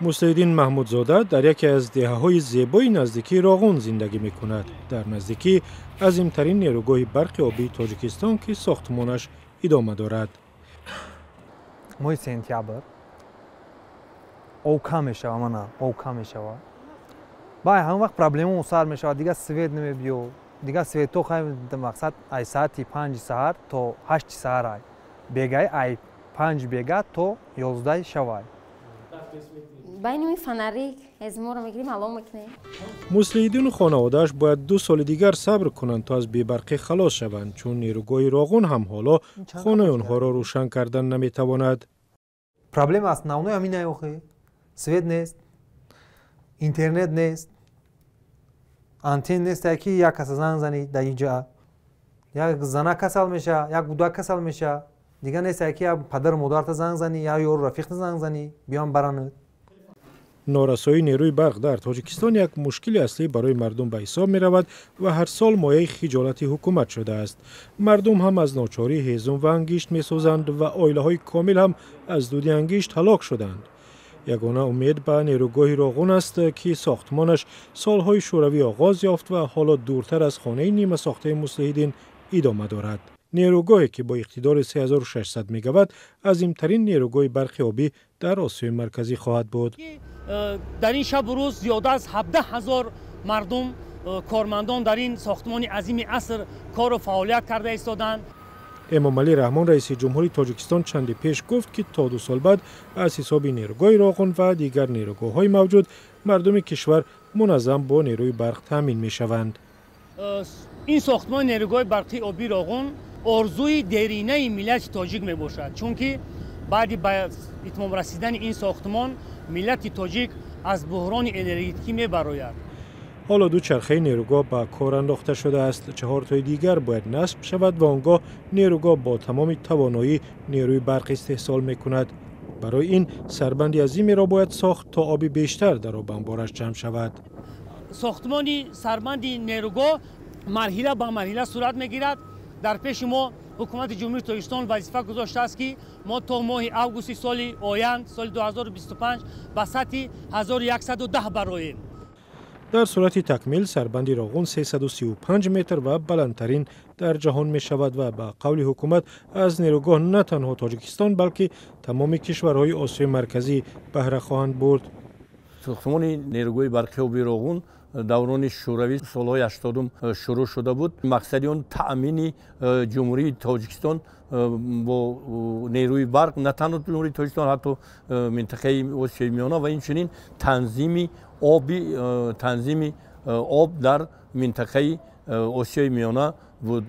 موسیدین محمودزاده در یکی از دهه‌های زیبای نزدیکی راغون زندگی می‌کند. در نزدیکی عظیم‌ترین نیروگاه برق آبی تاجیکستان که ساختمانش ادامه دارد. ماه سپتامبر آب کم می‌شود، آب کم می‌شود. باید هم وقت پرابلم سر می‌شود، دیگه سوید نمی‌بیو. دیگه سوید تو خواهیم مقصد ای ساعت 5 سحر تا 8 سحر بیگای ای 5 بیگا تا 11 شب. بین فنری از ما رو میگیریم الان میکنیم. مسلحیدین و خانواده‌اش باید 2 سال دیگر صبر کنند تا از بی‌برقی خلاص شوند، چون نیروگاه راغون هم حالا خانه آنها را روشن کردن نمیتواند. پرابلم است ناونو همین نیوخه. سوید نیست. اینترنت نیست. آنتن نیست که یک کس زنگ زنید در اینجا. یک زن کسل میشه، یک بودا کسل میشه. دیگه نیست که پدر مادر زنگ زنی یا یور رفیق زنگ زنی بیان برانه. نارسایی نیروی برق در تاجیکستان یک مشکل اصلی برای مردم به حساب می رود و هر سال مایه خجالت حکومت شده است. مردم هم از ناچاری هیزم و انگشت می سوزند و عائله های کامل هم از دود انگشت هلاک شدند. یگانه امید به نیروگاه راغون است که ساختمانش سالهای شوروی آغاز یافت و حالا دورتر از خانه نیمه ساخته مسلحیدین ادامه دارد. نیروگاهی که با اقتدار 3600 مگاوات عظیم‌ترین نیروگاه برق آبی در آسیای مرکزی خواهد بود. در این شب و روز زیاده از 17000 مردم کارمندان در این ساختمان عظیم عصر کار و فعالیت کرده ایستادند. امامعلی رحمان رئیس جمهوری تاجیکستان چندی پیش گفت که تا 2 سال بعد از حساب نیروگاه راغون و دیگر نیروگاه‌های موجود مردم کشور منظم با نیروی برق تامین می‌شوند. این ساختمان نیروگاه برقی آبی راغون آرزوی دیرینه ملت تاجیک میباشد، چون که بعد به اتمام رسیدن این ساختمان ملت تاجیک از بحران انرژیتیکی میبراید. حالا 2 چرخه نیروگاه به کار انداخته شده است. 4 تای دیگر باید نصب شود و آنگاه نیروگاه با تمام توانایی نیروی برق استحصال میکند. برای این سربندی عظیمی را باید ساخت تا آبی بیشتر در آب انبارش جمع شود. ساختمان سربندی نیروگاه مرحله به مرحله صورت میگیرد. در پیش ما حکومت جمهوری تاجیکستان وظیفه گذاشته است که ما تا ماه اوگوست سال آینده سال 2025 به سطح 1110 برآییم. در صورت تکمیل سربندی راغون 335 متر و بلندترین در جهان می شود و به قول حکومت از نیروگاه نه تنها تاجیکستان بلکه تمام کشورهای آسیای مرکزی بهره خواهند برد. ساختمان نیروگاه برقی آبی راغون دوران شوروی سالهای 80 شروع شده بود. مقصد آن تأمین جمهوری تاجیکستان با نیروی برق، نه تنها جمهوری تاجیکستان حتی منطقه آسیای میانه و اینچنین تنظیم آب در منطقه آسیای میانه بود.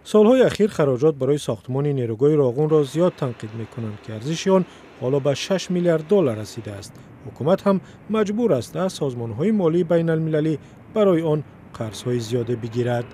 سالهای اخیر خراجات برای ساختمان نیروگاه راغون را زیاد تنقید می‌کنند که ارزش آن حالا به 6 میلیارد دلار رسیده است. حکومت هم مجبور است از سازمان‌های مالی بین المللی برای آن قرض‌های زیاده بگیرد.